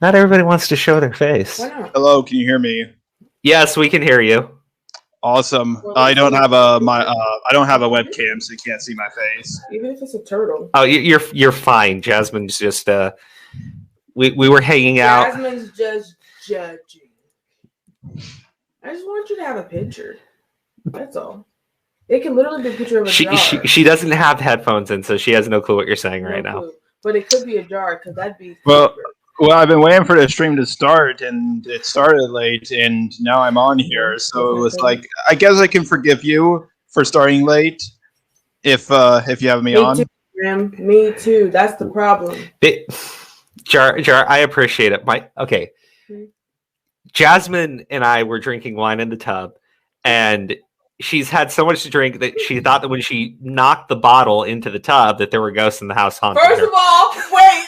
Not everybody wants to show their face. Why not? Hello, can you hear me? Yes, we can hear you. Awesome. I don't have a webcam, so you can't see my face. Even if it's a turtle. Oh, you're fine. Jasmine's just we were hanging out. Jasmine's just judging. I just want you to have a picture. That's all. It can literally be a picture of a jar. She doesn't have headphones in, so she has no clue what you're saying right now. But it could be a jar because that'd be. Well, I've been waiting for the stream to start, and it started late, and now I'm on here. So it was like, I guess I can forgive you for starting late, if you have me on. Too, Graham. Me too. That's the problem. Jar, I appreciate it. Okay. Jasmine and I were drinking wine in the tub, and she's had so much to drink that she thought that when she knocked the bottle into the tub that there were ghosts in the house haunting her. First of all, wait.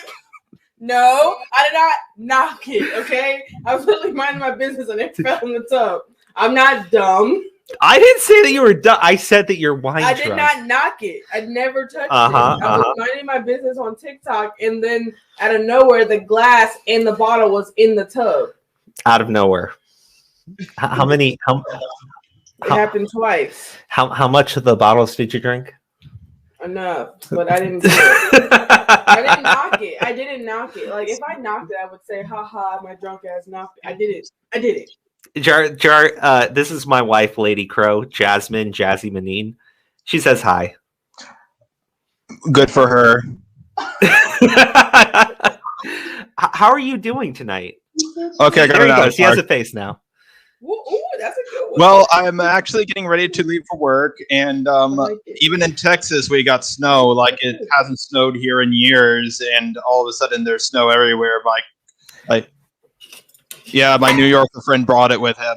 No, I did not knock it, okay? I was literally minding my business and it fell in the tub. I'm not dumb. I didn't say that you were dumb. I said that you're wine drunk. I did not knock it. I never touched it. I was minding my business on TikTok, and then out of nowhere, the glass in the bottle was in the tub. Out of nowhere. How many? It happened twice. How much of the bottles did you drink? Enough, but I didn't do it. I didn't knock it. Like, if I knocked it, I would say, haha, my drunk ass knocked it. I did it. Jar, this is my wife, Lady Crow, Jasmine, Jazzy Manine. She says hi. Good for her. How are you doing tonight? Okay, I got there it he out. goes. He has a face now. Ooh, that's a good one. Well, I'm actually getting ready to leave for work, and even in Texas, we got snow. Like, it hasn't snowed here in years, and all of a sudden, there's snow everywhere. Yeah, my New Yorker friend brought it with him.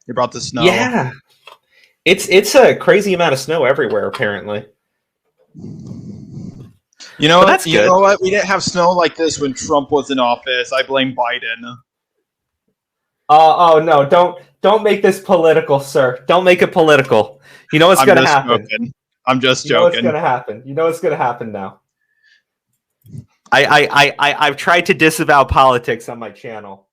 He brought the snow. Yeah, it's a crazy amount of snow everywhere, apparently. You know, you know what? We didn't have snow like this when Trump was in office. I blame Biden. Oh no! Don't make this political, sir. Don't make it political. You know what's going to happen. I'm just joking. You know what's going to happen. You know what's going to happen now. I've tried to disavow politics on my channel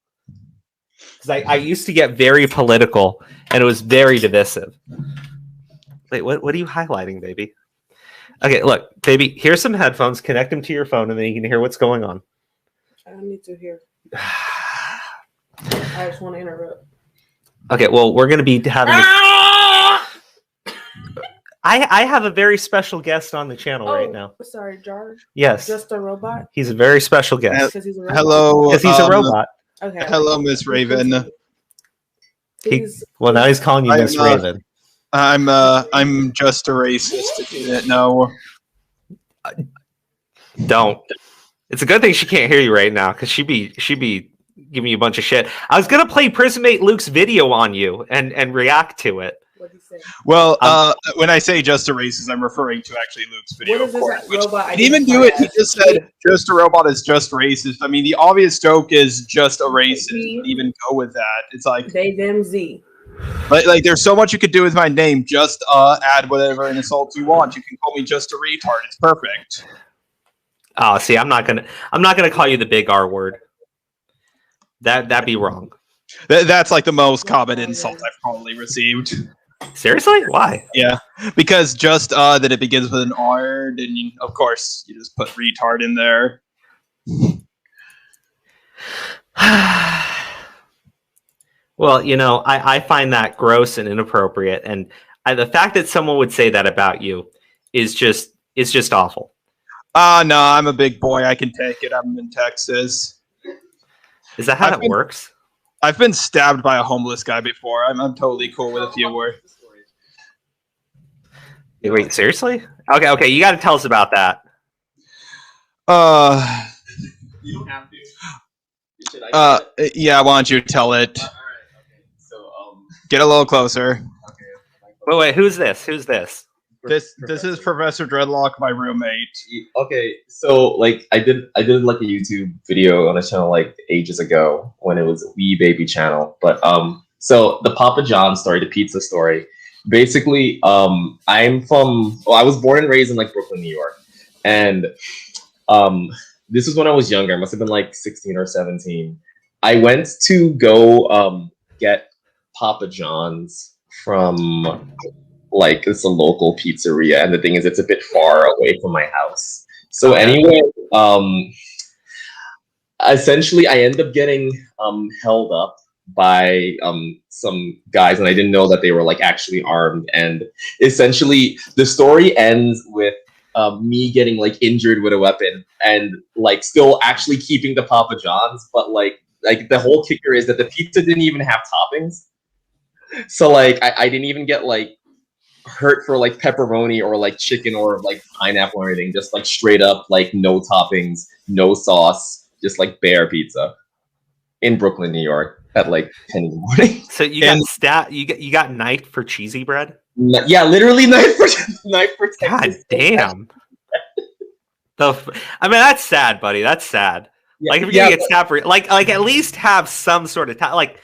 because I used to get very political and it was very divisive. Wait, what are you highlighting, baby? Okay, look, baby. Here's some headphones. Connect them to your phone, and then you can hear what's going on. I don't need to hear. I just want to interrupt. Okay, well, we're going to be having... I have a very special guest on the channel right now. Sorry, Jar? Yes. Just a robot? He's a very special guest. Hello. Because he's a robot. Okay. Hello, Miss Raven. Well, now he's calling you Miss Raven. I'm just a racist, if you didn't know. Don't. It's a good thing she can't hear you right now, because she'd be giving you a bunch of shit. I was gonna play Prismate Luke's video on you and react to it. What'd he say? Well, when I say just a racist, I'm referring to actually Luke's video. What is this robot? He didn't even do it. He just said just a robot is just racist. I mean, the obvious joke is just a racist. Even go with that. It's like they, them, Z. Like there's so much you could do with my name. Just add whatever insult you want. You can call me just a retard. It's perfect. Oh, see, I'm not gonna call you the big R word. That'd be wrong. That's like the most common insult I've probably received. Seriously? Why? Yeah, because just that it begins with an R, then of course you just put retard in there. Well, you know, I find that gross and inappropriate, and the fact that someone would say that about you is just awful. No, I'm a big boy. I can take it. I'm in Texas. Is that how it works? I've been stabbed by a homeless guy before. I'm totally cool with a few words. Wait, seriously? Okay, you got to tell us about that. You don't have to. Yeah, why don't you tell it? All right, okay. So, get a little closer. Okay. Wait, who's this? This is Professor Dreadlock, my roommate. Okay, so like I did like a YouTube video on a channel like ages ago when it was a wee baby channel. But so the Papa John story, the pizza story. Basically, I was born and raised in like Brooklyn, New York, and this was when I was younger. I must have been like 16 or 17. I went to go get Papa John's from like it's a local pizzeria, and the thing is, it's a bit far away from my house. So anyway, essentially, I end up getting held up by some guys, and I didn't know that they were like actually armed. And essentially, the story ends with me getting like injured with a weapon, and like still actually keeping the Papa John's, but like the whole kicker is that the pizza didn't even have toppings. So like I didn't even get like hurt for like pepperoni or like chicken or like pineapple or anything. Just like straight up like no toppings, no sauce, just like bare pizza in Brooklyn, New York at like 10 in the morning. So you got you got knifed for cheesy bread? Yeah, literally knife for God damn. I mean, that's sad, buddy. That's sad. Yeah, like if you're gonna get stabbed for like at least have some sort of like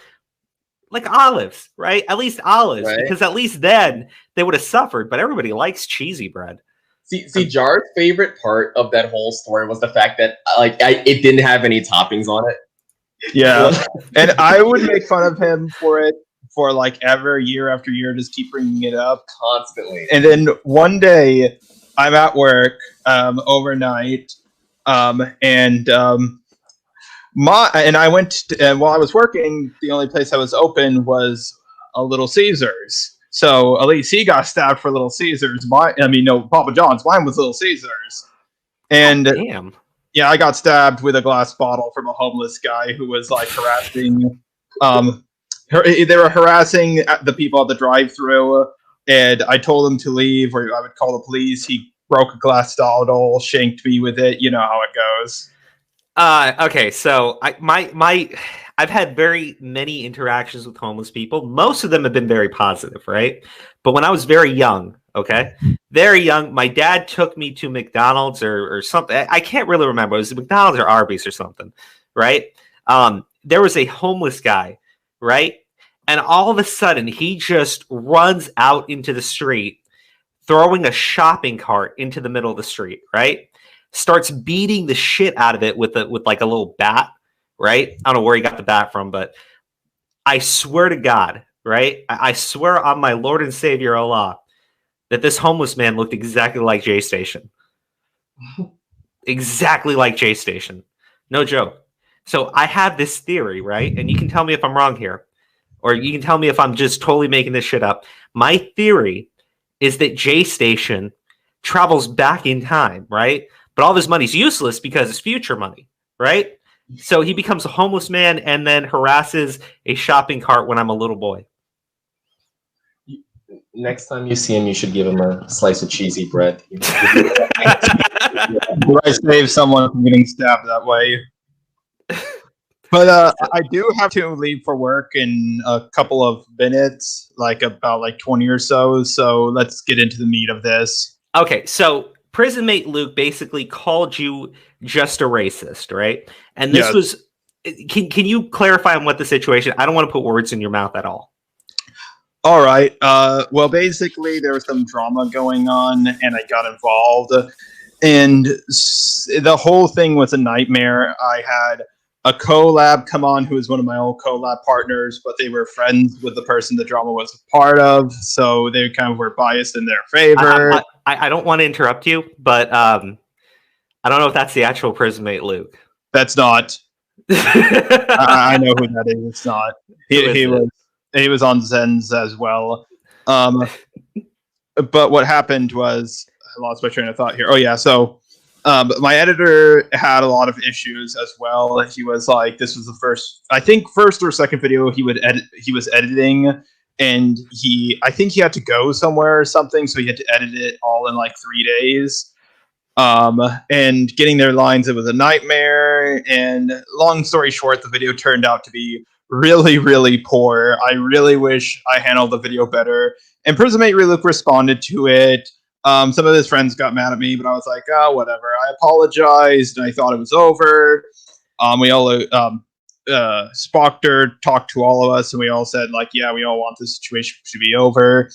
olives, right? At least olives, right? Because at least then they would have suffered. But everybody likes cheesy bread. See, Jar's favorite part of that whole story was the fact that it didn't have any toppings on it. Yeah, and I would make fun of him for it for like ever, year after year, just keep bringing it up constantly. And then one day, I'm at work overnight, and I went and while I was working, the only place that was open was a Little Caesars. So at least he got stabbed for Little Caesars. Papa John's. Mine was Little Caesars. And damn. Yeah, I got stabbed with a glass bottle from a homeless guy who was like harassing. They were harassing the people at the drive-thru, and I told him to leave, or I would call the police. He broke a glass bottle, shanked me with it. You know how it goes. Okay, so I've had very many interactions with homeless people. Most of them have been very positive, right? But when I was very young, very young, my dad took me to McDonald's or something. I can't really remember. It was McDonald's or Arby's or something, right? There was a homeless guy, right? And all of a sudden, he just runs out into the street, throwing a shopping cart into the middle of the street, right? Starts beating the shit out of it with like a little bat, right? I don't know where he got the bat from, but I swear to God, right? I swear on my Lord and Savior Allah that this homeless man looked exactly like J Station. Exactly like J Station. No joke. So I have this theory, right? And you can tell me if I'm wrong here, or you can tell me if I'm just totally making this shit up. My theory is that J Station travels back in time, right? But all this money's useless because it's future money, right? So he becomes a homeless man and then harasses a shopping cart when I'm a little boy. Next time you see him, you should give him a slice of cheesy bread. Do I save someone from getting stabbed that way? But I do have to leave for work in a couple of minutes, like about 20 or so. So let's get into the meat of this. Okay, so prison mate Luke basically called you just a racist, right? And this was. Can you clarify on what the situation? I don't want to put words in your mouth at all. All right. Well, basically, there was some drama going on, and I got involved. And the whole thing was a nightmare. I had a collab come on who was one of my old collab partners, but they were friends with the person the drama was a part of, so they kind of were biased in their favor. I don't want to interrupt you, but I don't know if that's the actual prison mate Luke. That's not. I know who that is. It's not. He was on Zen's as well. But what happened was I lost my train of thought here. Oh yeah, so my editor had a lot of issues as well. He was like, this was the first or second video he was editing, and I think he had to go somewhere or something, so he had to edit it all in like 3 days. And getting their lines, it was a nightmare. And long story short, the video turned out to be really, really poor. I really wish I handled the video better. And Prismate Relook responded to it. Some of his friends got mad at me, but I was like, oh, whatever. I apologized, and I thought it was over. We all, Spockter talked to all of us, and we all said, like, yeah, we all want this situation to be over.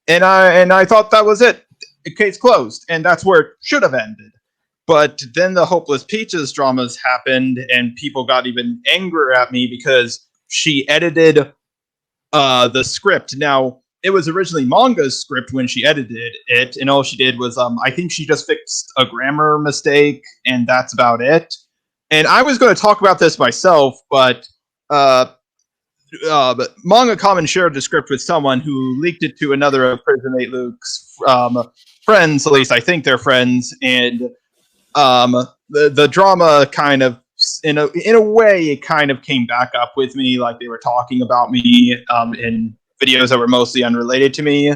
And I thought that was it. Case closed, and that's where it should have ended. But then the Hopeless Peaches dramas happened, and people got even angrier at me because she edited the script. Now, it was originally manga's script when she edited it, and all she did was, I think she just fixed a grammar mistake, and that's about it. And I was going to talk about this myself, but Manga Common shared the script with someone who leaked it to another of Prison Mate Luke's friends, at least I think they're friends, and the drama kind of, in a way, it kind of came back up with me, like they were talking about me in videos that were mostly unrelated to me,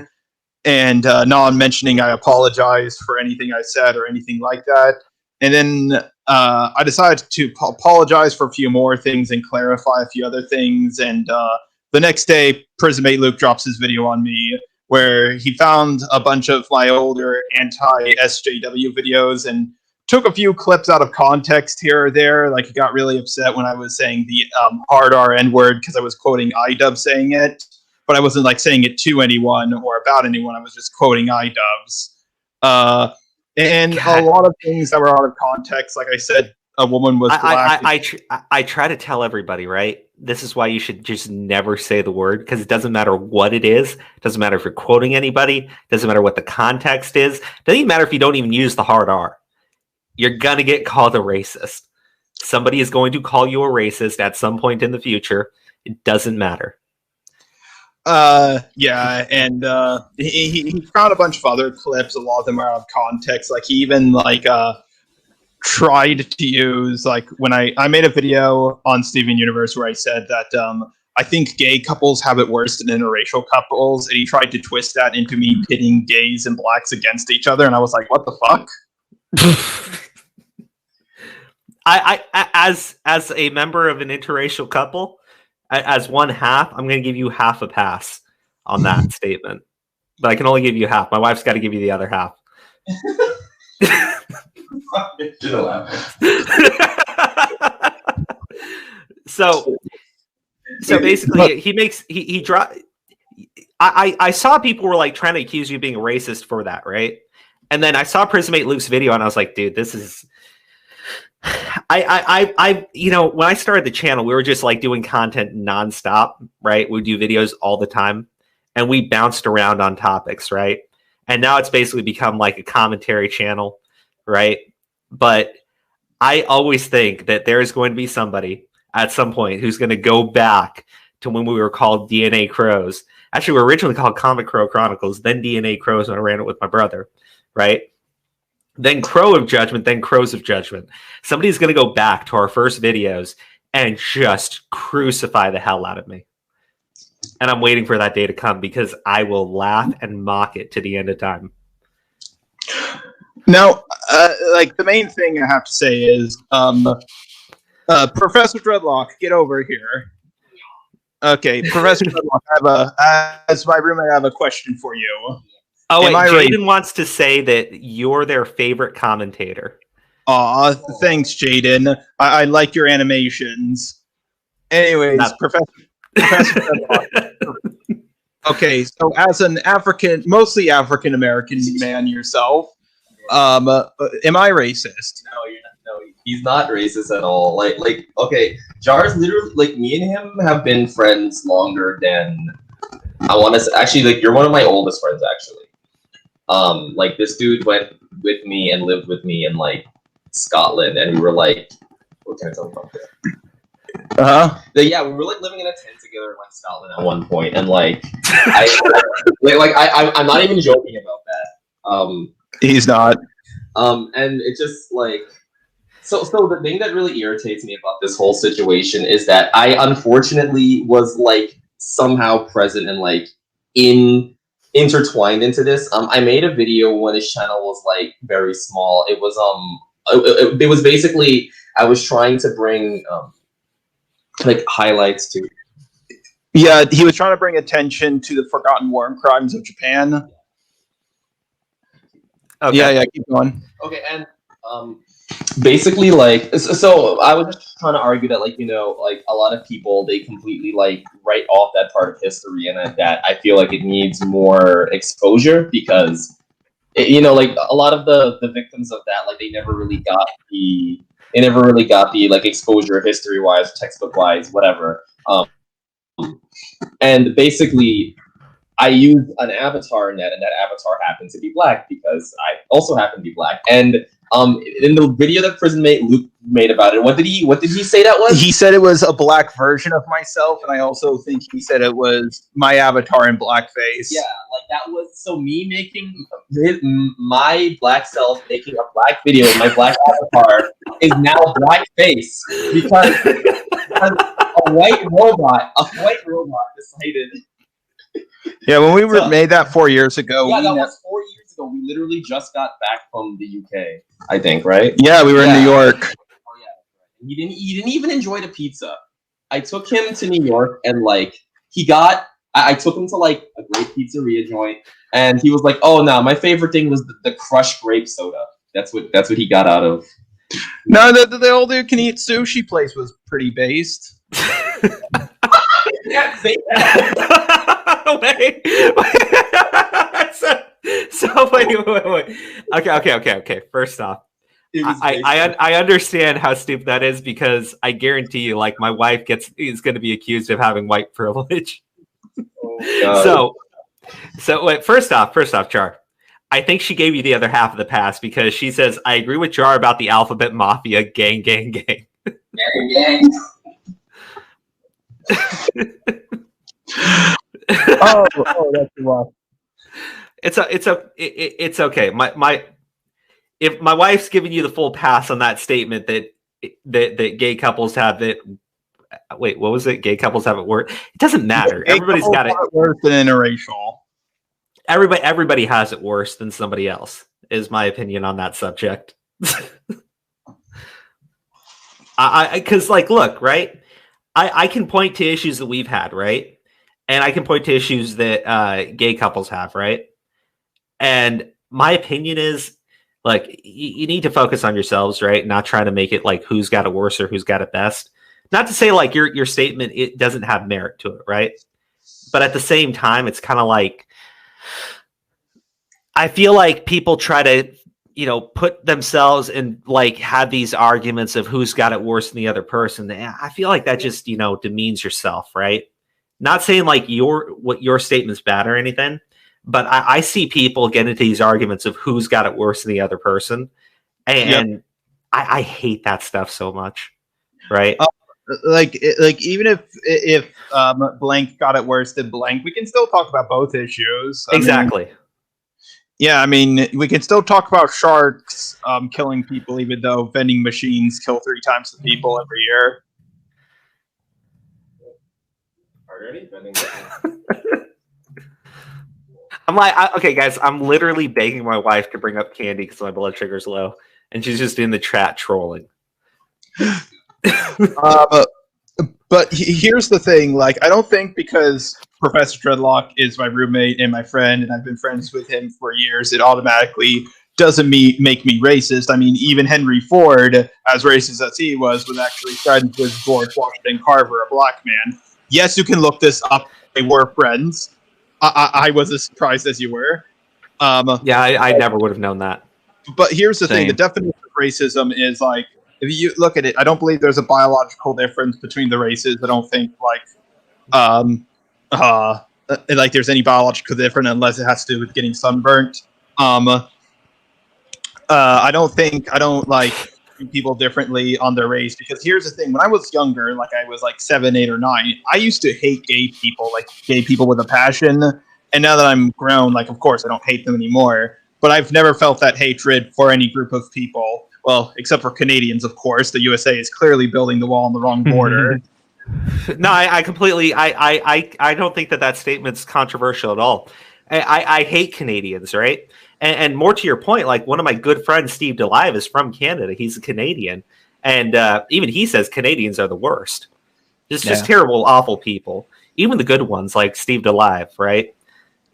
and non-mentioning I apologize for anything I said or anything like that. And then I decided to apologize for a few more things and clarify a few other things. And the next day, Prison Mate Luke drops his video on me where he found a bunch of my older anti-SJW videos and took a few clips out of context here or there. Like, he got really upset when I was saying the hard R N-word because I was quoting iDub saying it, but I wasn't like saying it to anyone or about anyone. I was just quoting iDubs. And God. A lot of things that were out of context, like I said, a woman was black. I try to tell everybody, right? This is why you should just never say the word, because it doesn't matter what it is. It doesn't matter if you're quoting anybody. It doesn't matter what the context is. It doesn't even matter if you don't even use the hard R. You're going to get called a racist. Somebody is going to call you a racist at some point in the future. It doesn't matter. Yeah, and he found a bunch of other clips. A lot of them are out of context. Like, he even tried to use, like, when I made a video on Steven Universe where I said that I think gay couples have it worse than interracial couples, and he tried to twist that into me pitting gays and blacks against each other, and I was like, what the fuck? I as a member of an interracial couple, as one half, I'm going to give you half a pass on that statement. But I can only give you half. My wife's got to give you the other half. So basically, I saw people were like trying to accuse you of being a racist for that, right? And then I saw Prison Mate Luke's video, and I was like, dude, this is. You know, when I started the channel, we were just like doing content nonstop, right? We do videos all the time, and we bounced around on topics, right? And now it's basically become like a commentary channel, right? But I always think that there is going to be somebody at some point who's going to go back to when we were called DNA Crows. Actually, we were originally called Comic Crow Chronicles, then DNA Crows when I ran it with my brother, right? Then Crow of Judgment, then Crows of Judgment. Somebody's going to go back to our first videos and just crucify the hell out of me. And I'm waiting for that day to come because I will laugh and mock it to the end of time. Now, like, the main thing I have to say is, Professor Dreadlock, get over here. Okay, Professor Dreadlock, as my roommate, I have a question for you. Oh, wait, Jaden wants to say that you're their favorite commentator. Aw, thanks, Jaden. I like your animations. Anyways, Professor Okay, so as an mostly African-American man yourself, am I racist? No, you're not. No, he's not racist at all. Like, okay, Jar's literally, like, me and him have been friends longer than, I want to actually, like, you're one of my oldest friends, actually. Like, this dude went with me and lived with me in, like, Scotland, and we were like, what can I tell you about that? Yeah, we were like living in a tent together in like Scotland at one point, and like, I'm not even joking about that. He's not. And it just like, so the thing that really irritates me about this whole situation is that I unfortunately was like somehow present and like intertwined into this. I made a video when his channel was like very small. It was it was basically, I was trying to bring like highlights to. Yeah, he was trying to bring attention to the forgotten war crimes of Japan. Okay. Yeah, keep going. Okay, and basically, like, so I was just trying to argue that, like, you know, like a lot of people, they completely like write off that part of history, and that I feel like it needs more exposure because you know, like a lot of the victims of that, like they never really got the like exposure history wise, textbook wise, whatever. And basically, I used an avatar in that, and that avatar happened to be black because I also happen to be black. And in the video that Prison Mate Luke made about it, what did he say that was? He said it was a black version of myself, and I also think he said it was my avatar in blackface. Yeah, like that was so me making my black self making a black video of my black avatar is now blackface because a white robot decided. Yeah, when we made that 4 years ago. Yeah, that was 4 years ago. We literally just got back from the UK, I think, right? Yeah, we were in New York. Oh yeah, he didn't even enjoy the pizza. I took him to New York, and like I took him to like a great pizzeria joint, and he was like, "Oh no, my favorite thing was the crushed grape soda." That's what he got out of. No, the old you can eat sushi place was pretty based. Yeah, say that. wait. so wait. Okay. First off, I understand how stupid that is because I guarantee you, like, my wife is going to be accused of having white privilege. Oh, so wait. First off, Char, I think she gave you the other half of the pass because she says, "I agree with Char about the alphabet mafia, gang." Gang. oh, that's rough. It's okay. If my wife's giving you the full pass on that statement that gay couples have it. Wait, what was it? Gay couples have it worse. It doesn't matter. Everybody's got it worse than interracial. Everybody has it worse than somebody else. Is my opinion on that subject. Because like, look, right. I can point to issues that we've had, right? And I can point to issues that gay couples have, right? And my opinion is, like, you need to focus on yourselves, right? Not trying to make it like who's got it worse or who's got it best. Not to say like your statement, it doesn't have merit to it, right? But at the same time, it's kind of like, I feel like people try to, put themselves and like have these arguments of who's got it worse than the other person. I feel like that just, demeans yourself, right? Not saying like your statement's bad or anything, but I see people get into these arguments of who's got it worse than the other person. And yep. I hate that stuff so much. Right. Like even if blank got it worse than blank, we can still talk about both issues. Exactly. Yeah, I mean, we can still talk about sharks killing people, even though vending machines kill 3 times the people every year. I'm like, okay, guys, I'm literally begging my wife to bring up candy because my blood sugar's low, and she's just in the chat trolling. But here's the thing, like, I don't think because Professor Dreadlock is my roommate and my friend, and I've been friends with him for years, it automatically doesn't make me racist. I mean, even Henry Ford, as racist as he was actually friends with George Washington Carver, a black man. Yes, you can look this up. They were friends. I was as surprised as you were. Yeah, I never would have known that. But here's the thing. The definition of racism is like, if you look at it, I don't believe there's a biological difference between the races. I don't think like there's any biological difference unless it has to do with getting sunburnt. I don't like treat people differently on their race, because here's the thing. When I was younger, like I was like 7, 8, or 9, I used to hate gay people with a passion. And now that I'm grown, like, of course I don't hate them anymore, but I've never felt that hatred for any group of people. Well, except for Canadians, of course. The USA is clearly building the wall on the wrong border. No, I completely. I don't think that statement's controversial at all. I hate Canadians, right? And more to your point, like, one of my good friends, Steve DeLive, is from Canada. He's a Canadian, and even he says Canadians are the worst. Just terrible, awful people. Even the good ones, like Steve DeLive, right?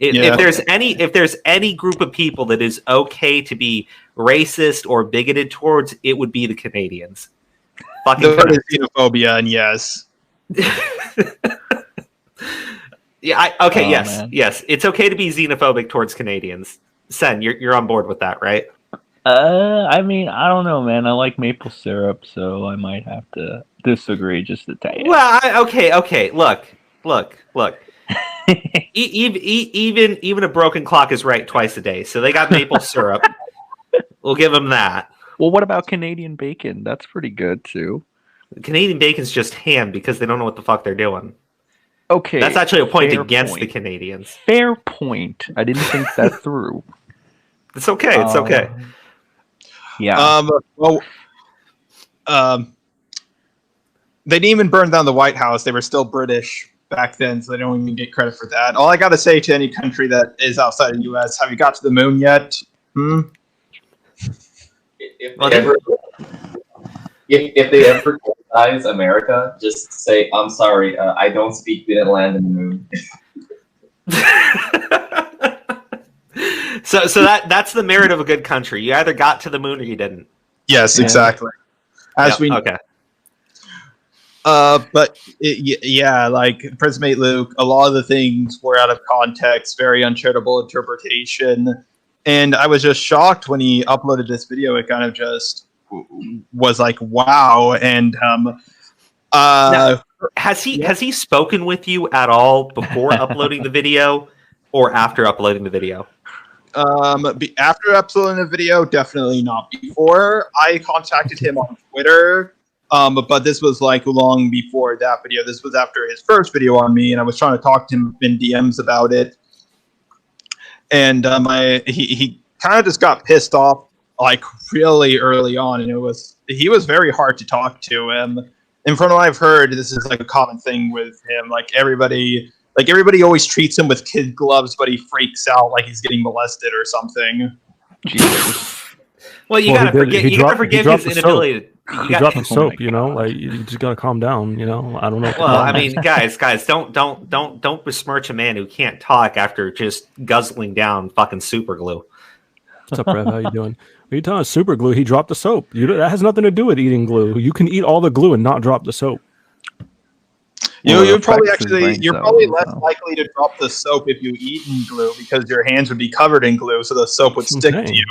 If there's any group of people that is okay to be racist or bigoted towards, it would be the Canadians. Fucking xenophobia, and yes. Yes. It's okay to be xenophobic towards Canadians. Sen, you're on board with that, right? I mean, I don't know, man. I like maple syrup, so I might have to disagree just a tad. Well, okay. Look. Even a broken clock is right twice a day. So they got maple syrup. We'll give them that. Well, what about Canadian bacon? That's pretty good too. Canadian bacon's just ham because they don't know what the fuck they're doing. Okay, That's actually a point against point. the Canadians. Fair point. I didn't think that through. It's okay. It's okay. Yeah. They didn't even burn down the White House. They were still British back then, so they don't even get credit for that. All I got to say to any country that is outside the U.S., have you got to the moon yet? If they ever criticize America, just say, I'm sorry, I don't speak, didn't land in the moon. So that's the merit of a good country. You either got to the moon or you didn't. Yes, exactly. Okay. But like Prismate Luke, a lot of the things were out of context, very uncharitable interpretation, and I was just shocked when he uploaded this video. It kind of just was like, wow. And now, has he spoken with you at all before uploading the video or after uploading the video? After uploading the video, definitely not before. I contacted him on Twitter. But this was like long before that video. This was after his first video on me, and I was trying to talk to him in DMs about it. And he kind of just got pissed off like really early on, and he was very hard to talk to. And from what I've heard, this is like a common thing with him. Like everybody always treats him with kid gloves, but he freaks out like he's getting molested or something. Jesus. Well, you gotta forgive his inability. He dropped the soap, you know. Like you just gotta calm down, you know. I don't know. Well, I mean, guys, don't besmirch a man who can't talk after just guzzling down fucking super glue. What's up, Rev? How you doing? What are you telling super glue? He dropped the soap. That has nothing to do with eating glue. You can eat all the glue and not drop the soap. You're probably less likely to drop the soap if you eat in glue because your hands would be covered in glue, so the soap would stick to you.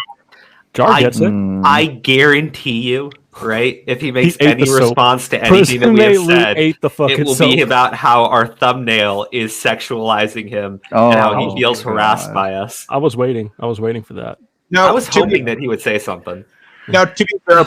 Jar gets it. I guarantee you, right? If he makes any response to anything that we have said, it will be about how our thumbnail is sexualizing him and how he feels harassed by us. I was waiting for that. No, I was hoping that he would say something. Now, to be fair,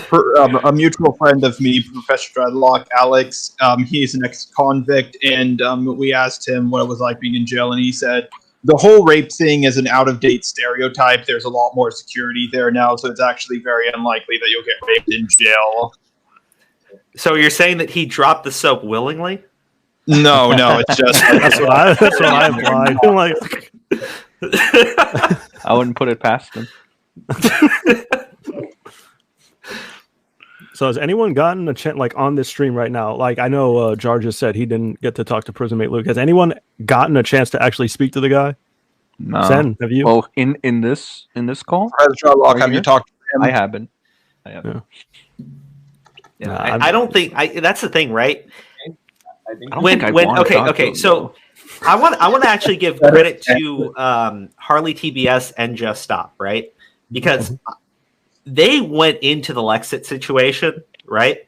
a mutual friend of me, Professor Dreadlock, Alex, he's an ex-convict, and we asked him what it was like being in jail, and he said, the whole rape thing is an out-of-date stereotype. There's a lot more security there now, so it's actually very unlikely that you'll get raped in jail. So you're saying that he dropped the soap willingly? No, it's just... that's what I implied. Like, I wouldn't put it past him. So has anyone gotten a chance, like on this stream right now? Like I know Jar just said he didn't get to talk to Prismate Luke. Has anyone gotten a chance to actually speak to the guy? No. Sen, have you? Well, in this call, have you talked to him? I haven't. Yeah. I don't think that's the thing, right? Okay. So I want to actually give credit to Harley TBS and Just Stop, right? Because they went into the Lexit situation, right?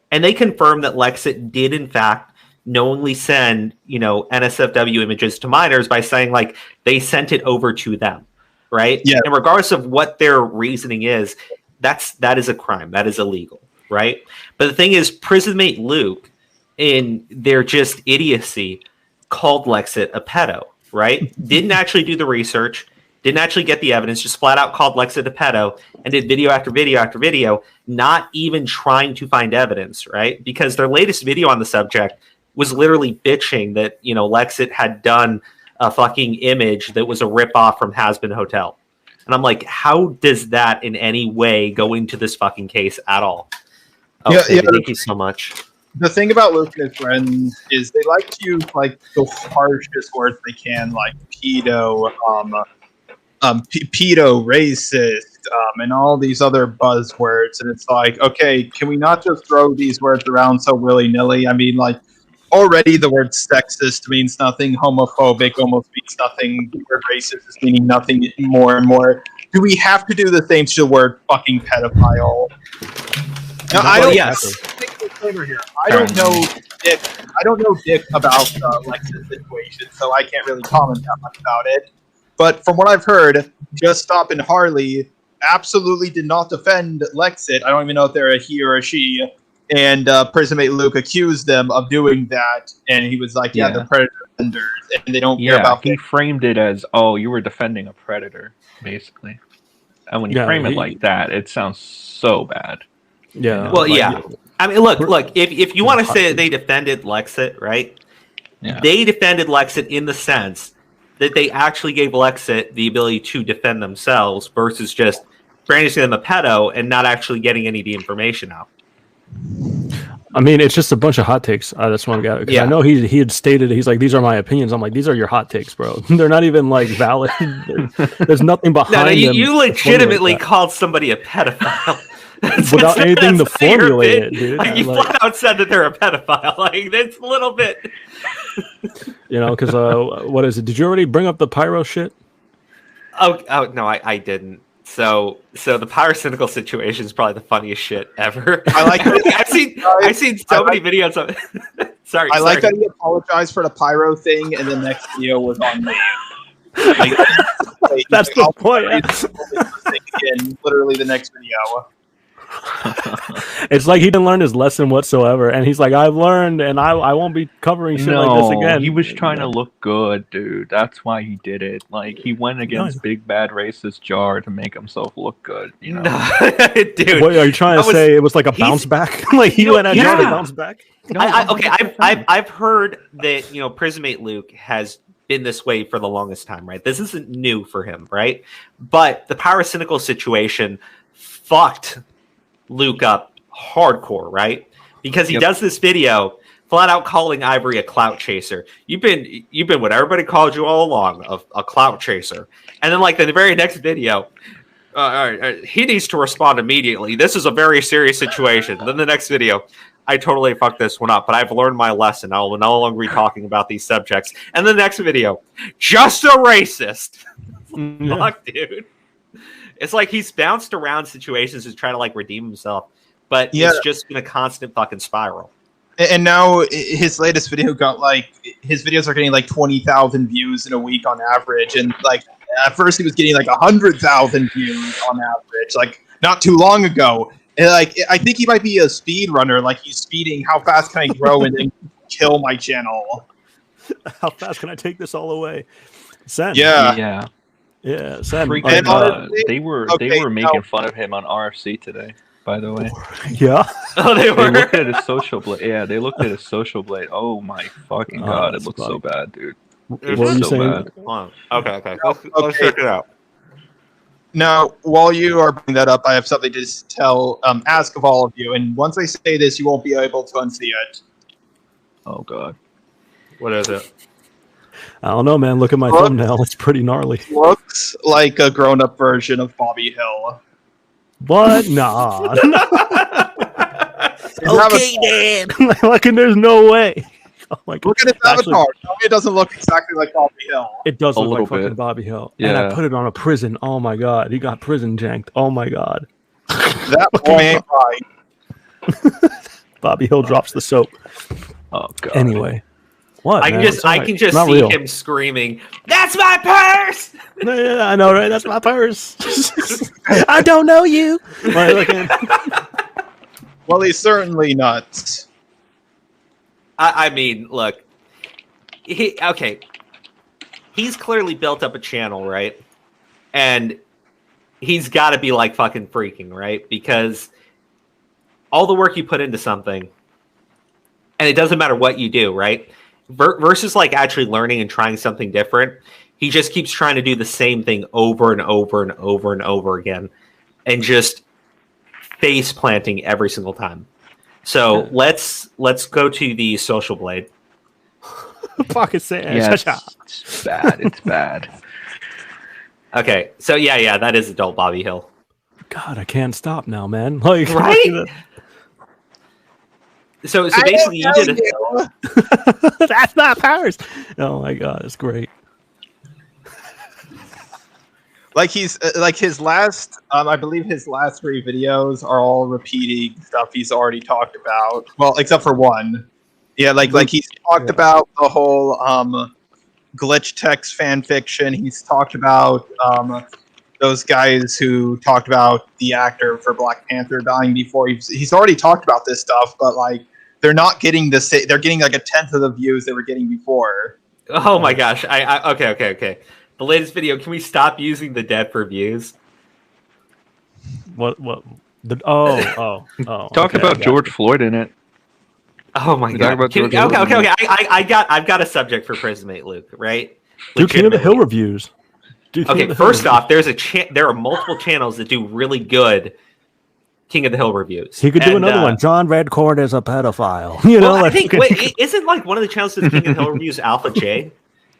And they confirmed that Lexit did, in fact, knowingly send, NSFW images to minors by saying, like, they sent it over to them, right? Yeah. And regardless of what their reasoning is, that is a crime. That is illegal, right? But the thing is, Prismate Luke, in their just idiocy, called Lexit a pedo, right? Didn't actually do the research. Didn't actually get the evidence, just flat out called Lexit a pedo and did video after video after video, not even trying to find evidence, right? Because their latest video on the subject was literally bitching that, Lexit had done a fucking image that was a ripoff from Has-Been Hotel. And I'm like, how does that in any way go into this fucking case at all? Thank you so much. The thing about Luke and his friends is they like to use, like, the harshest words they can, like pedo, pedo, racist, and all these other buzzwords, and it's like, okay, can we not just throw these words around so willy-nilly? I mean, like, already the word sexist means nothing, homophobic almost means nothing, the word racist is meaning nothing more and more. Do we have to do the same to the word fucking pedophile? No, I don't. Yes. I don't know Dick. I don't know Dick about Lex's situation, so I can't really comment that much about it. But from what I've heard, Just Stop and Harley absolutely did not defend Lexit. I don't even know if they're a he or a she. And Prison Mate Luke accused them of doing that, and he was like, "Yeah, they're predator defenders, and they don't care about." He framed it as, "Oh, you were defending a predator," basically. And when you frame it like that, it sounds so bad. Yeah. Well, yeah. I mean, look. If you want to say that they defended Lexit, right? Yeah. They defended Lexit in the sense that they actually gave Lexit the ability to defend themselves versus just brandishing them a pedo and not actually getting any of the information out. I mean, it's just a bunch of hot takes. That's one guy. I know he had stated, he's like, these are my opinions. I'm like, these are your hot takes, bro. They're not even like valid. There's nothing behind them. You legitimately called somebody a pedophile. Without anything to formulate it, dude. Like, you flat out said that they're a pedophile. Like, that's a little bit. Because what is it? Did you already bring up the pyro shit? Oh no, I didn't. So the pyrocynical situation is probably the funniest shit ever. I like I've seen so many videos of it. Sorry. I like that he apologized for the pyro thing, and the next video was on me. Like, that's the point. Again, literally the next video. It's like he didn't learn his lesson whatsoever, and he's like, "I've learned, and I won't be covering shit like this again." He was trying to look good, dude. That's why he did it. Like, he went against big bad racist Jar to make himself look good. You know, dude. What are you trying to say? It was like a bounce back. Like he went at Jar to bounce back. No, I've heard that Prison Mate Luke has been this way for the longest time, right? This isn't new for him, right? But the pyrocynical situation fucked Luke up hardcore, right? Because he does this video flat out calling Ivory a clout chaser. You've been what everybody called you all along, a clout chaser. And then like in the very next video, he needs to respond immediately. This is a very serious situation. Then the next video, I totally fucked this one up, but I've learned my lesson. I will no longer be talking about these subjects. And the next video, just a racist. Fuck, dude. It's like he's bounced around situations to try to like redeem himself, but it's just been a constant fucking spiral. And now his latest video got his videos are getting like 20,000 views in a week on average, and like at first he was getting like 100,000 views on average, like not too long ago. And like I think he might be a speed runner, like he's speeding. How fast can I grow and then kill my channel? How fast can I take this all away? Sen. Yeah. Sen. They were making fun of him on RFC today, by the way. Yeah. Oh, they were. They looked at his social blade. Yeah, they looked at his social blade. Oh my fucking god, it looks so bad, dude. What were you saying? Bad. Okay. Let's check it out. Now, while you are bringing that up, I have something to ask of all of you. And once I say this, you won't be able to unsee it. Oh god. What is it? I don't know, man. Look at my thumbnail. It's pretty gnarly. Looks like a grown-up version of Bobby Hill. What? Nah. Okay, Dad. Like, there's no way. Oh my God. Look at his avatar. Tell me it doesn't look exactly like Bobby Hill. It does look like little fucking bit. Bobby Hill. Yeah. And I put it on a prison. Oh my God. He got prison janked. Oh my God. That boy ain't right. Bobby Hill drops the soap. Oh god. Anyway. What? I can just see him screaming, "That's my purse!" Yeah, I know, right? That's my purse. I don't know you. Well, he's certainly not. I mean, look, he's clearly built up a channel, right? And he's got to be like fucking freaking, right? Because all the work you put into something, and it doesn't matter what you do, right? Versus like actually learning and trying something different, he just keeps trying to do the same thing over and over and over and over again, and just face planting every single time. So let's go to the social blade. Fucking say it. Yeah, it's bad. It's bad. Okay, so yeah, that is adult Bobby Hill. God, I can't stop now, man. Like, right? So basically, you did That's not Paris. Oh my god, it's great. Like he's like his last, I believe his last 3 videos are all repeating stuff he's already talked about. Well, except for one. Yeah, like he's talked about the whole glitch text fan fiction. He's talked about those guys who talked about the actor for Black Panther dying before. He's already talked about this stuff, but like they're not getting the same. They're getting like a tenth of the views they were getting before. Oh my gosh! Okay. The latest video. Can we stop using the dead for views? What? Talk about George Floyd in it. Oh my god! Okay. I've got a subject for Prismate Luke. Right? Do King of the Hill reviews. Okay. First off, there are multiple channels that do really good King of the Hill reviews. He could do another one. John Redcord is a pedophile. You know, I think isn't like one of the channels that King of the Hill reviews Alpha J?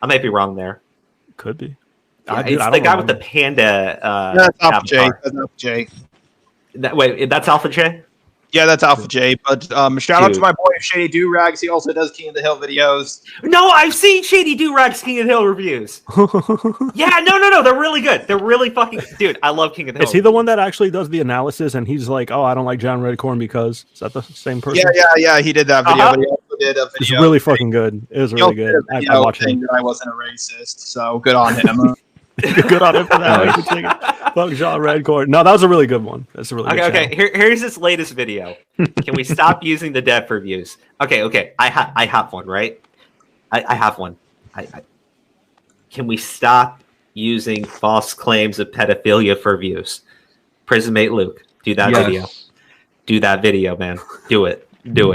I might be wrong there. Could be. Yeah, it's the guy with the panda. That's Alpha J. That's Alpha J. Wait, that's Alpha J? Yeah, that's Alpha J. But shout out to my boy Shady Do Rags. He also does King of the Hill videos. No, I've seen Shady Do Rags King of the Hill reviews. Yeah, no, they're really good. They're really fucking dude. I love King of the Hill. Is he the one that actually does the analysis and he's like, "Oh, I don't like John Redcorn because..." Is that the same person? Yeah. He did that video, but he also did a video. It's really fucking good. It was really good. I watched it. That I wasn't a racist, so good on him. Good on him for that. Fuck John Redcord. No, that was a really good one. That's a really good okay. Here's his latest video. Can we stop using the dead for views? Okay. I have one, right? I have one. Can we stop using false claims of pedophilia for views? Prismate Luke, do that video. Do that video, man. Do it. Do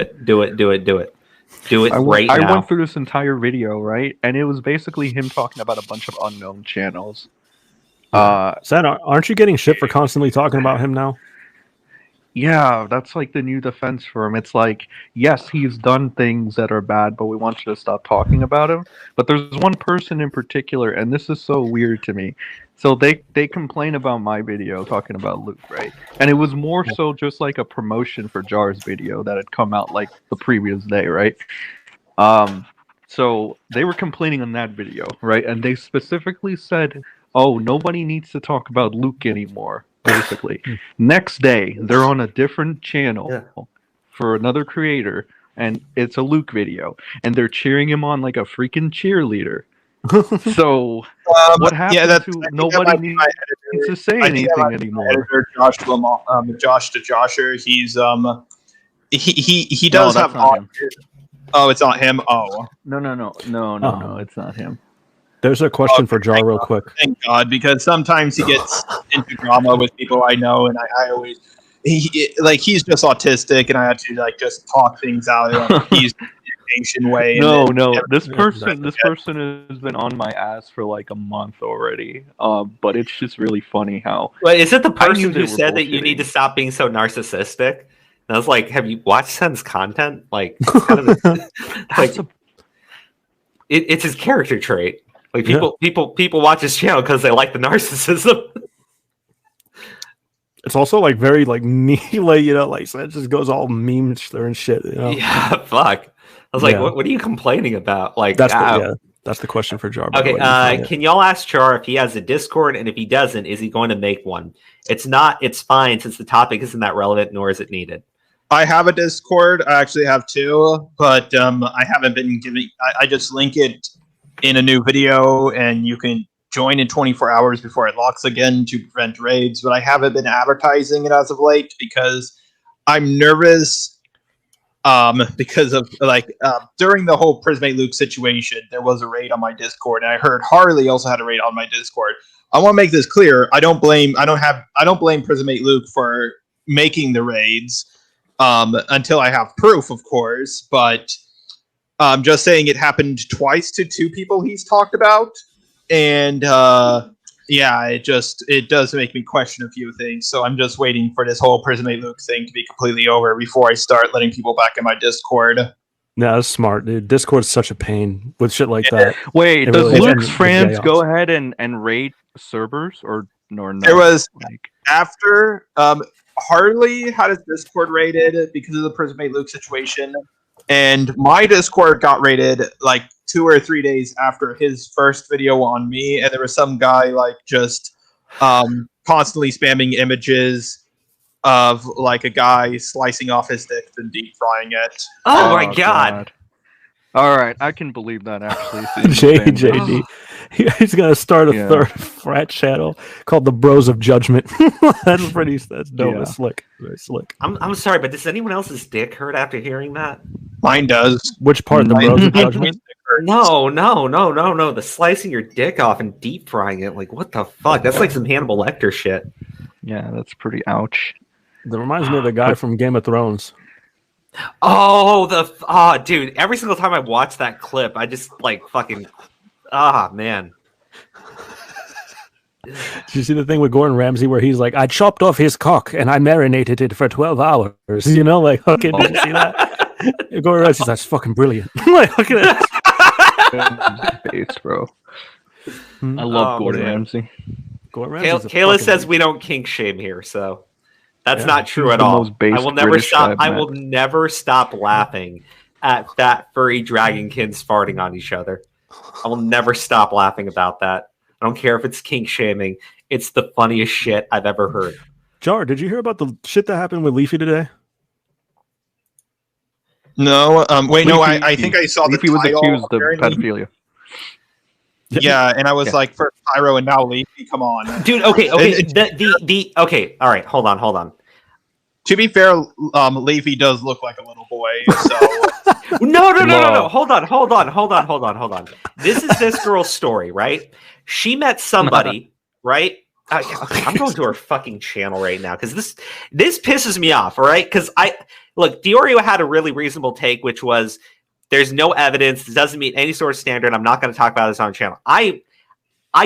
it right now. I went through this entire video, right? And it was basically him talking about a bunch of unknown channels. Sen, aren't you getting shit for constantly talking about him now? Yeah, that's like the new defense for him. It's like, yes, he's done things that are bad, but we want you to stop talking about him. But there's one person in particular, and this is so weird to me. So they complain about my video talking about Luke, right? And it was more so just like a promotion for Jar's video that had come out like the previous day, right? So they were complaining on that video, right? And they specifically said, "Oh, nobody needs to talk about Luke anymore." Basically, next day they're on a different channel for another creator, and it's a Luke video, and they're cheering him on like a freaking cheerleader. So what happened to nobody needs to say anything anymore? Editor Josh to Josher, he's he does have Oh, it's not him. Oh, no, it's not him. There's a question for Jar real quick. Thank God, because sometimes he gets into drama with people I know, and I always he's just autistic, and I have to like just talk things out in he's communication way. No, this person has been on my ass for like a month already. But it's just really funny how. Wait, is it the person who said that you need to stop being so narcissistic? And I was like, have you watched Sen's content? Like, it's his character trait. Like people watch his channel because they like the narcissism. It's also like very like like so it just goes all memester and shit. You know? Yeah, fuck. I was like, what are you complaining about? Like that's the question for Jar. Okay, can y'all ask Jar if he has a Discord, and if he doesn't, is he going to make one? It's fine since the topic isn't that relevant, nor is it needed. I have a Discord. I actually have 2, but I haven't been giving. I just link it in a new video, and you can join in 24 hours before it locks again to prevent raids. But I haven't been advertising it as of late because I'm nervous. Because of during the whole Prismate Luke situation, there was a raid on my Discord, and I heard Harley also had a raid on my Discord. I want to make this clear. I don't blame Prismate Luke for making the raids until I have proof, of course. But just saying it happened twice to 2 people he's talked about, and it does make me question a few things. So I'm just waiting for this whole Prismate Luke thing to be completely over before I start letting people back in my Discord. No, that's smart, dude. Discord's such a pain with shit like that. Wait, does Luke's friends go ahead and raid servers or no? There was after Harley had his Discord raided because of the Prison Mate Luke situation, and my Discord got raided like 2 or 3 days after his first video on me, and there was some guy like just constantly spamming images of like a guy slicing off his dick and deep frying it. Oh my god. All right, I can believe that actually. JD. He's gonna start a third frat channel called the Bros of Judgment. That's dope. Yeah. It's slick. Very slick. I'm sorry, but does anyone else's dick hurt after hearing that? Mine does. Which part of the Bros of Judgment? No. The slicing your dick off and deep frying it. Like, what the fuck? That's like some Hannibal Lecter shit. Yeah, that's pretty ouch. That reminds me of the guy from Game of Thrones. Oh, dude! Every single time I watch that clip, I just like fucking, man. Did you see the thing with Gordon Ramsay where he's like, I chopped off his cock and I marinated it for 12 hours? You know, like, okay, did you see that? Gordon Ramsay's that's fucking brilliant. Like, look at that. Face, bro. I love Gordon Ramsay. Kayla says we don't kink shame here, so that's not true at the all. most base I will never British stop. I've I met. will never stop laughing at fat furry dragonkins farting on each other. I will never stop laughing about that. I don't care if it's kink shaming. It's the funniest shit I've ever heard. Jar, did you hear about the shit that happened with Leafy today? No, I think I saw Leafy the was title, accused of apparently. pedophilia. Yeah, and I was like, first Pyro and now Leafy, come on. Dude, okay. Okay, all right, hold on. To be fair, Leafy does look like a little boy, so... No. Hold on. This is this girl's story, right? She met somebody, right? I'm going to her fucking channel right now because this pisses me off, all right? Because Diorio had a really reasonable take, which was there's no evidence, this doesn't meet any sort of standard. I'm not going to talk about this on channel. I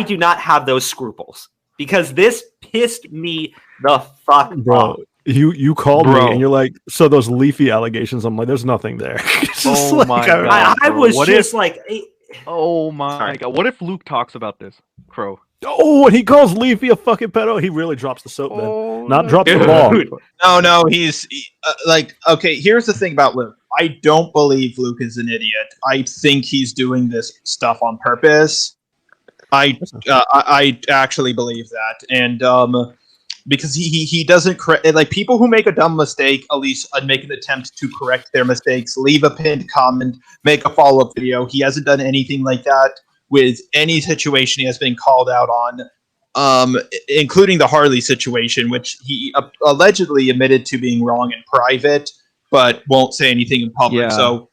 do not have those scruples because this pissed me the fuck off. You called me and you're like, so those Leafy allegations. I'm like, there's nothing there. Oh my god! I was what just if, like, oh my god! What if Luke talks about this, Crow? Oh, and he calls Leafy a fucking pedo. He really drops the soap, then. Not drops the ball. No, he's okay. Here's the thing about Luke. I don't believe Luke is an idiot. I think he's doing this stuff on purpose. I actually believe that, and because he doesn't like people who make a dumb mistake, at least make an attempt to correct their mistakes, leave a pinned comment, make a follow-up video. He hasn't done anything like that with any situation he has been called out on, including the Harley situation, which he allegedly admitted to being wrong in private, but won't say anything in public. Yeah. So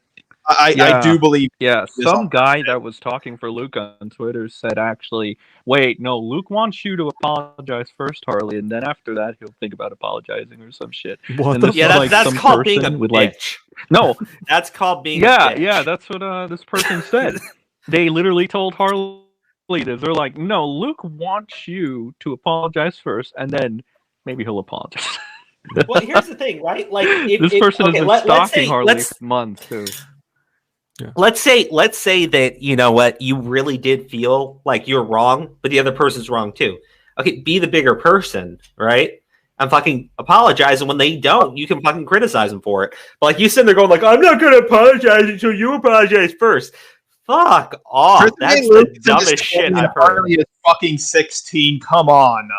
I do believe. Yeah, some guy that was talking for Luke on Twitter said actually, wait, no, Luke wants you to apologize first, Harley, and then after that he'll think about apologizing or some shit. What and that's called being a with bitch. No, that's called being a bitch. Yeah, that's what this person said. They literally told Harley this. They're like, no, Luke wants you to apologize first, and then maybe he'll apologize. Well, here's the thing, right? Like this person has been stalking Harley for months too. Yeah. Let's say that you know what, you really did feel like you're wrong, but the other person's wrong too. Okay, be the bigger person, right? And fucking apologize, and when they don't, you can fucking criticize them for it. But like you said, they're going like, I'm not gonna apologize until you apologize first. Fuck off. That's the dumbest shit I've heard. Harley is fucking 16. Come on.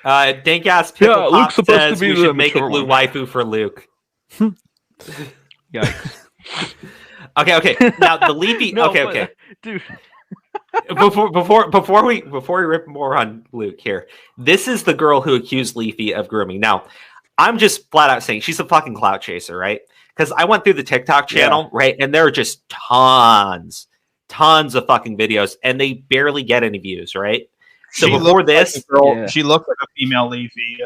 Dank ass Pickle Pop Luke's supposed says to be we the should make a mature blue one. waifu for Luke. Yikes. Okay. Now the Leafy. No, okay. Dude. Before we rip more on Luke here, this is the girl who accused Leafy of grooming. Now, I'm just flat out saying she's a fucking clout chaser, right? Because I went through the TikTok channel, right, and there are just tons of fucking videos, and they barely get any views, right? So She before looked this, like a girl, she looked like a female Leafy.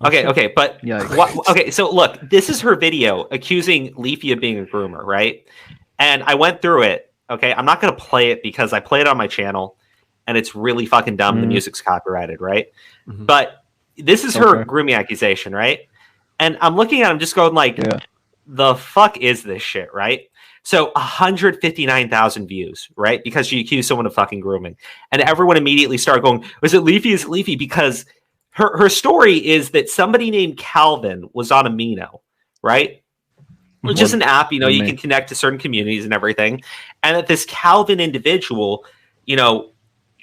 okay, but Yikes. okay, so look, this is her video accusing Leafy of being a groomer, right? And I went through it. Okay, I'm not gonna play it because I play it on my channel, and it's really fucking dumb. The music's copyrighted, right? Mhm. But this is her grooming accusation, right? And I'm looking at him, just going like, the fuck is this shit, right? So 159,000 views, right? Because she accused someone of fucking grooming, and everyone immediately started going, "Was it Leafy? Is it Leafy?" Because her story is that somebody named Calvin was on Amino, right? Which is an app, you can connect to certain communities and everything. And that this Calvin individual,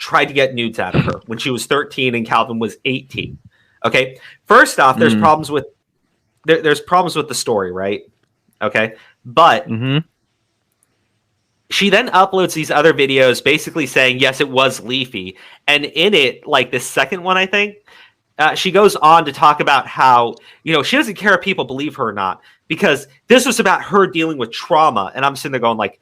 tried to get nudes out of her when she was 13 and Calvin was 18. Okay. First off, there's problems with there's problems with the story, right? Okay. But she then uploads these other videos basically saying, yes, it was Leafy. And in it, like this second one, I think, she goes on to talk about how, she doesn't care if people believe her or not, because this was about her dealing with trauma. And I'm sitting there going like,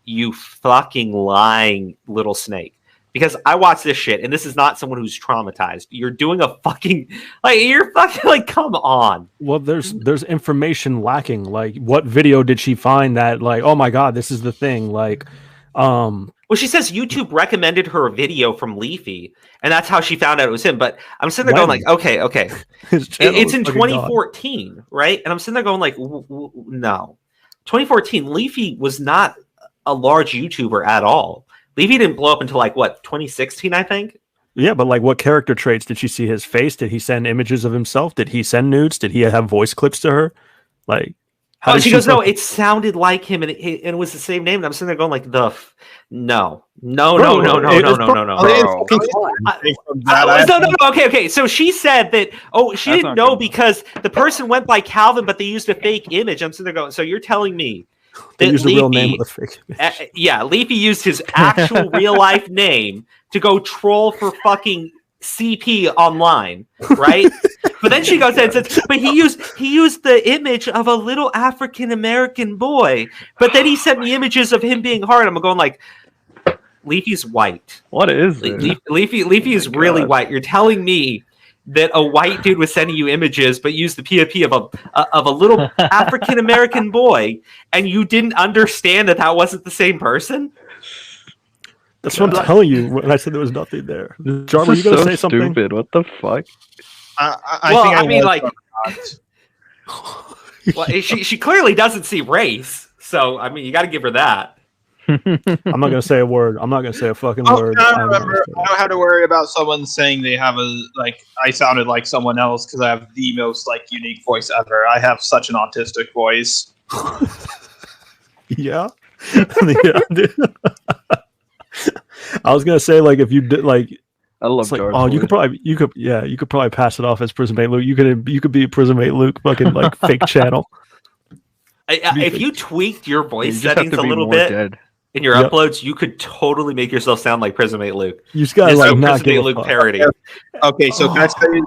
you fucking lying little snake. Because I watch this shit, and this is not someone who's traumatized. You're doing a fucking come on. Well, there's information lacking. Like, what video did she find that, like, oh my god, this is the thing? Like, well, she says YouTube recommended her a video from Leafy, and that's how she found out it was him. But I'm sitting there going like, okay, it's in 2014, gone. Right? And I'm sitting there going like, no, 2014. Leafy was not a large YouTuber at all. Leafy didn't blow up until 2016, I think. Yeah, but what character traits did she see his face? Did he send images of himself? Did he send nudes? Did he have voice clips to her? How she goes, no, it sounded like him, and it was the same name. And I'm sitting there going like, no. Okay. So she said that. Oh, she didn't know because the person went by Calvin, but they used a fake image. I'm sitting there going, so you're telling me. They used the real name with a fake image. Leafy used his actual real life name to go troll for fucking CP online, right? But then she goes and says, but he used the image of a little African American boy. But then he sent me images of him being hard. I'm going like, Leafy's white. What is this? Leafy is really white. You're telling me that a white dude was sending you images, but used the POV of a little African American boy, and you didn't understand that wasn't the same person? That's what I'm telling you. When I said there was nothing there, Jar, were you going to say something? Stupid. What the fuck? She clearly doesn't see race, so I mean, you got to give her that. I'm not going to say a word. I'm not going to say a fucking word. I don't have to worry about someone saying they have I sounded like someone else because I have the most unique voice ever. I have such an autistic voice. Yeah. Dude. I was going to say if you did I love George. Oh, you could probably pass it off as Prismate Luke. You could be Prismate Luke fucking fake channel. If you tweaked your voice settings a little bit in your uploads, you could totally make yourself sound like Prismate Luke. You just gotta not give Prismate Luke parody. Okay, so can I tell you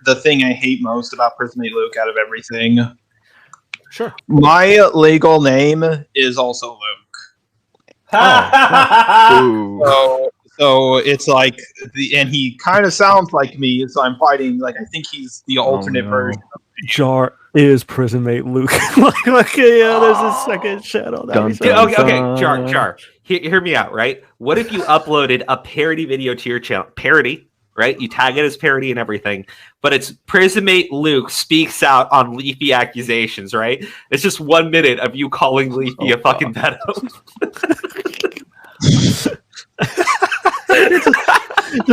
the thing I hate most about Prismate Luke out of everything? Sure. My legal name is also Luke. So it's and he kind of sounds like me, so I'm fighting. I think he's the alternate version of me. Jar is Prismate Luke. There's a second shadow. Okay, Jar. Hear me out, right? What if you uploaded a parody video to your channel? Parody, right? You tag it as parody and everything, but it's Prismate Luke speaks out on Leafy accusations, right? It's just 1 minute of you calling Leafy a fucking pedo.